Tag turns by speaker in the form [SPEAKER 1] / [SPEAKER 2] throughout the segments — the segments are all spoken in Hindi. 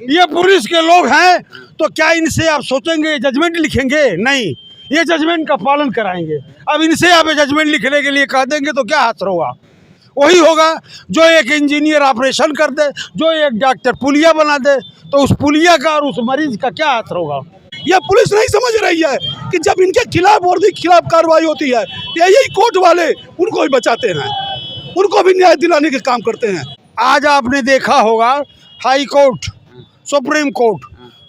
[SPEAKER 1] ये पुलिस के लोग हैं तो क्या इनसे आप सोचेंगे जजमेंट लिखेंगे? नहीं, ये जजमेंट का पालन कराएंगे। अब इनसे आप जजमेंट लिखने के लिए कह देंगे तो क्या हाथ होगा? वही होगा जो एक इंजीनियर ऑपरेशन कर दे, जो एक डॉक्टर पुलिया बना दे, तो उस पुलिया का और उस मरीज का क्या हाथ होगा?
[SPEAKER 2] यह पुलिस नहीं समझ रही है कि जब इनके खिलाफ और भी खिलाफ कार्रवाई होती है तो यही कोर्ट वाले उनको भी बचाते हैं, उनको भी न्याय दिलाने के काम करते हैं।
[SPEAKER 1] आज आपने देखा होगा हाई कोर्ट, सुप्रीम कोर्ट,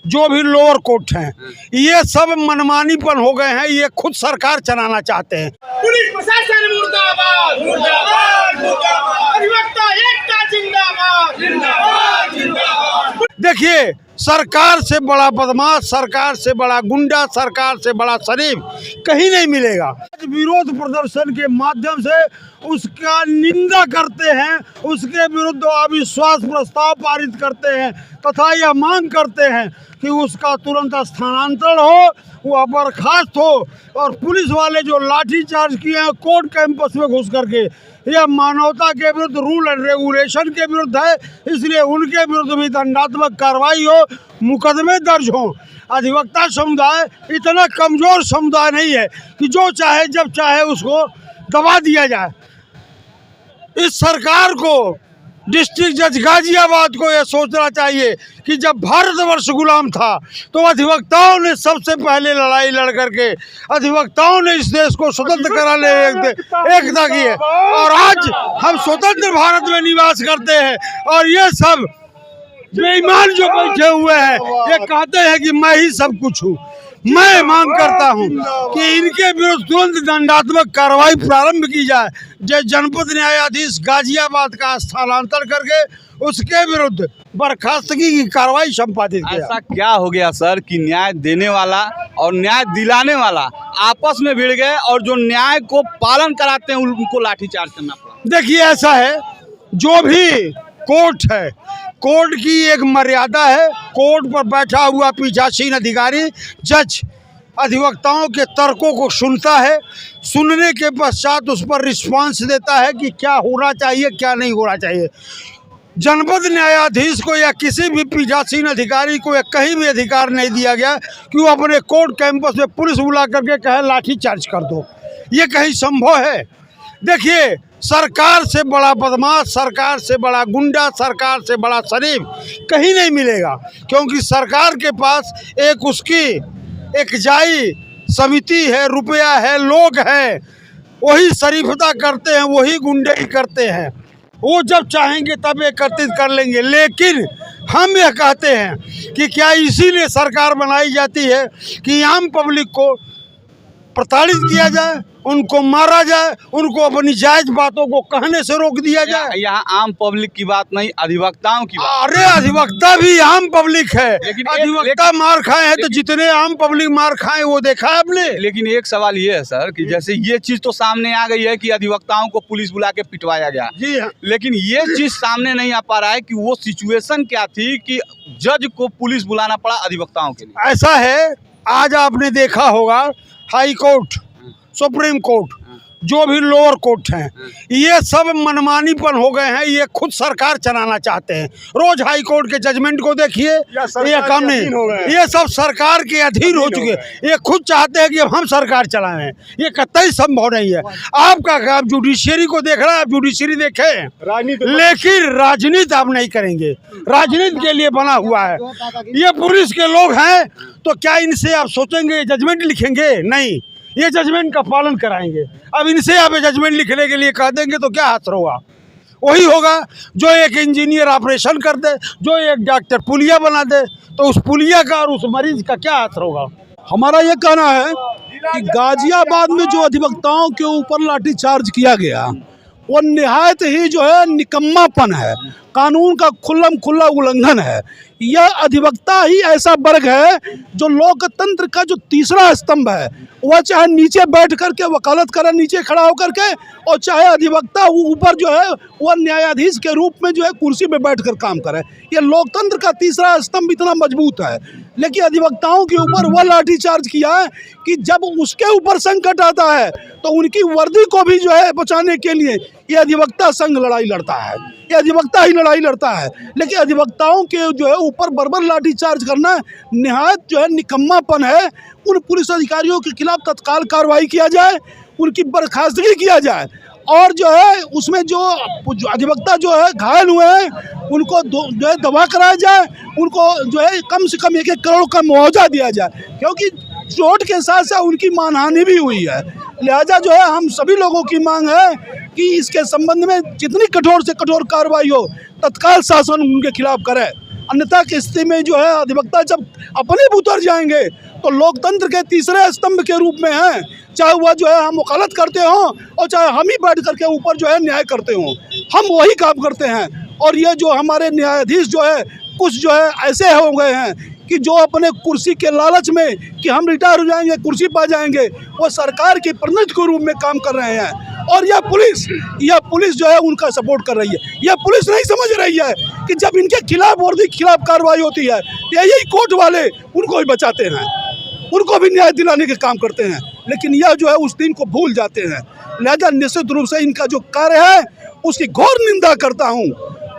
[SPEAKER 1] जो भी लोअर कोर्ट हैं, ये सब मनमानीपन हो गए हैं। ये खुद सरकार चलाना चाहते हैं।
[SPEAKER 3] पुलिस प्रशासन मुर्दाबाद, मुर्दाबाद, मुर्दाबाद। अधिवक्ता एकता जिंदाबाद, जिंदाबाद, जिंदाबाद।
[SPEAKER 1] देखिए, सरकार से बड़ा बदमाश, सरकार से बड़ा गुंडा, सरकार से बड़ा शरीफ कहीं नहीं मिलेगा। विरोध प्रदर्शन के माध्यम से उसका निंदा करते हैं, उसके विरुद्ध अविश्वास प्रस्ताव पारित करते हैं तथा यह मांग करते हैं कि उसका तुरंत स्थानांतरण हो, वो बर्खास्त हो। और पुलिस वाले जो लाठीचार्ज किए हैं कोर्ट कैंपस में घुस करके, यह मानवता के विरुद्ध, रूल एंड रेगुलेशन के विरुद्ध है। इसलिए उनके विरुद्ध भी दंडात्मक कार्रवाई हो, मुकदमे दर्ज हो। अधिवक्ता समुदाय इतना कमजोर समुदाय नहीं है कि जो चाहे जब चाहे उसको दबा दिया जाए। इस सरकार को, डिस्ट्रिक्ट जज गाजियाबाद को यह सोचना चाहिए कि जब भारतवर्ष गुलाम था तो अधिवक्ताओं ने सबसे पहले लड़ाई लड़ करके अधिवक्ताओं ने इस देश को स्वतंत्र कराने एकता की है। और आज हम स्वतंत्र भारत में निवास करते हैं और ये सब बेईमान जो बैठे हुए हैं ये कहते हैं कि मैं ही सब कुछ हूँ। मैं मांग करता हूं कि इनके विरुद्ध तुरंत दंडात्मक कार्रवाई प्रारंभ की जाए। जो जनपद न्यायाधीश गाजियाबाद का स्थानांतरण करके उसके विरुद्ध बर्खास्तगी की कार्रवाई संपादित की।
[SPEAKER 4] ऐसा क्या हो गया सर कि न्याय देने वाला और न्याय दिलाने वाला आपस में भिड़ गए और जो न्याय को पालन कराते हैं उनको लाठीचार्ज करना पड़ा?
[SPEAKER 1] देखिए, ऐसा है, जो भी कोर्ट है, कोर्ट की एक मर्यादा है। कोर्ट पर बैठा हुआ पीठासीन अधिकारी जज अधिवक्ताओं के तर्कों को सुनता है, सुनने के पश्चात उस पर रिस्पांस देता है कि क्या होना चाहिए, क्या नहीं होना चाहिए। जनपद न्यायाधीश को या किसी भी पीठासीन अधिकारी को या कहीं भी अधिकार नहीं दिया गया कि वो अपने कोर्ट कैंपस में पुलिस बुला करके कहे लाठी चार्ज कर दो। ये कहीं संभव है? देखिए, सरकार से बड़ा बदमाश, सरकार से बड़ा गुंडा, सरकार से बड़ा शरीफ कहीं नहीं मिलेगा। क्योंकि सरकार के पास एक उसकी एक जाई समिति है, रुपया है, लोग हैं, वही शरीफता करते हैं, वही गुंडे करते हैं। वो जब चाहेंगे तब एकत्रित कर लेंगे। लेकिन हम यह कहते हैं कि क्या इसीलिए सरकार बनाई जाती है कि आम पब्लिक को प्रताड़ित किया जाए, उनको मारा जाए, उनको अपनी जायज बातों को कहने से रोक दिया जाए?
[SPEAKER 4] यहाँ आम पब्लिक की बात नहीं, अधिवक्ताओं की बात।
[SPEAKER 1] अरे अधिवक्ता भी आम पब्लिक है। अधिवक्ता मार खाए हैं तो जितने आम पब्लिक मार खाए वो देखा है आपने?
[SPEAKER 4] लेकिन एक सवाल ये है सर कि जैसे ये चीज तो सामने आ गई है कि अधिवक्ताओं को पुलिस बुला के पिटवाया गया,
[SPEAKER 1] जी हाँ,
[SPEAKER 4] लेकिन ये चीज सामने नहीं आ पा रहा है कि वो सिचुएशन क्या थी कि जज को पुलिस बुलाना पड़ा अधिवक्ताओं के लिए।
[SPEAKER 1] ऐसा है, आज आपने देखा होगा हाई कोर्ट, सुप्रीम कोर्ट, जो भी लोअर कोर्ट हैं, ये सब मनमानीपन हो गए हैं। ये खुद सरकार चलाना चाहते हैं। रोज हाई कोर्ट के जजमेंट को देखिए, ये काम नहीं, ये सब सरकार के अधीन हो चुके हैं। ये खुद चाहते हैं कि अब हम सरकार चलाएं। ये कतई संभव नहीं है। आपका काम जुडिशियरी को देख रहा है, आप जुडिशियरी देखें, लेकिन राजनीति आप नहीं करेंगे। राजनीति के लिए बना हुआ है। ये पुलिस के लोग हैं तो क्या इनसे आप सोचेंगे जजमेंट लिखेंगे? नहीं, ये जजमेंट का पालन कराएंगे। अब इनसे आप जजमेंट लिखने के लिए कह देंगे तो क्या हाथ होगा? वही होगा जो एक इंजीनियर ऑपरेशन कर दे, जो एक डॉक्टर पुलिया बना दे, तो उस पुलिया का और उस मरीज का क्या हाथ होगा?
[SPEAKER 2] हमारा ये कहना है कि गाजियाबाद में जो अधिवक्ताओं के ऊपर लाठीचार्ज किया गया वो निहायत ही जो है निकम्मापन है, कानून का खुल्लम खुल्ला उल्लंघन है। यह अधिवक्ता ही ऐसा वर्ग है जो लोकतंत्र का जो तीसरा स्तंभ है, वह चाहे नीचे बैठ करके वकालत करे, नीचे खड़ा होकर के, और चाहे अधिवक्ता ऊपर जो है वह न्यायाधीश के रूप में जो है कुर्सी में बैठकर काम करे। यह लोकतंत्र का तीसरा स्तंभ इतना मजबूत है। लेकिन अधिवक्ताओं के ऊपर वह लाठीचार्ज किया है कि जब उसके ऊपर संकट आता है तो उनकी वर्दी को भी जो है बचाने के लिए ये अधिवक्ता संघ लड़ाई लड़ता है, ये अधिवक्ता ही लड़ाई लड़ता है। लेकिन अधिवक्ताओं के जो है ऊपर बर्बर लाठीचार्ज करना निहायत जो है निकम्मापन है। उन पुलिस अधिकारियों के खिलाफ तत्काल कार्रवाई किया जाए, उनकी बर्खास्तगी किया जाए और जो है उसमें जो अधिवक्ता जो है घायल हुए हैं उनको जो है दवा कराया जाए, उनको जो है कम से कम 1-1 करोड़ का मुआवजा दिया जाए, क्योंकि चोट के साथ साथ उनकी मानहानि भी हुई है। लिहाजा जो है हम सभी लोगों की मांग है कि इसके संबंध में जितनी कठोर से कठोर कार्रवाई हो तत्काल शासन उनके खिलाफ करे। अन्यथा की स्थिति में जो है अधिवक्ता जब अपने उतर जाएंगे तो लोकतंत्र के तीसरे स्तंभ के रूप में हैं, चाहे वह जो है हम वकालत करते हों और चाहे हम ही बैठ करके ऊपर जो है न्याय करते हों, हम वही काम करते हैं। और ये जो हमारे न्यायाधीश जो है कुछ जो है ऐसे हो गए हैं कि जो अपने कुर्सी के लालच में कि हम रिटायर हो जाएंगे, कुर्सी पा जाएंगे, वो सरकार के प्रतिनिधि के रूप में काम कर रहे हैं। और यह पुलिस जो है उनका सपोर्ट कर रही है। यह पुलिस नहीं समझ रही है कि जब इनके खिलाफ वर्दी के खिलाफ कार्रवाई होती है तो यही कोर्ट वाले उनको भी बचाते हैं, उनको भी न्याय दिलाने के काम करते हैं, लेकिन यह जो है उस दिन को भूल जाते हैं। लिहाजा निश्चित रूप से इनका जो कार्य है उसकी घोर निंदा करता हूँ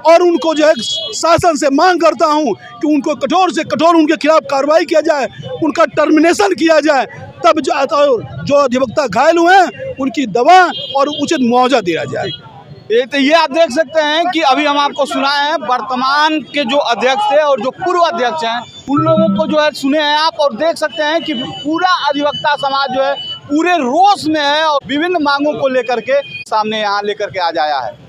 [SPEAKER 2] और उनको जो है शासन से मांग करता हूं कि उनको कठोर से कठोर उनके खिलाफ कार्रवाई किया जाए, उनका टर्मिनेशन किया जाए, तब जो अधिवक्ता घायल हुए हैं उनकी दवा और उचित मुआवजा दिया जाए।
[SPEAKER 4] ये आप देख सकते हैं कि अभी हम आपको सुनाए हैं वर्तमान के जो अध्यक्ष थे और जो पूर्व अध्यक्ष हैं उन लोगों को जो है सुने हैं आप, और देख सकते हैं कि पूरा अधिवक्ता समाज जो है पूरे रोष में है और विभिन्न मांगों को लेकर के सामने यहाँ लेकर के आ जाया है।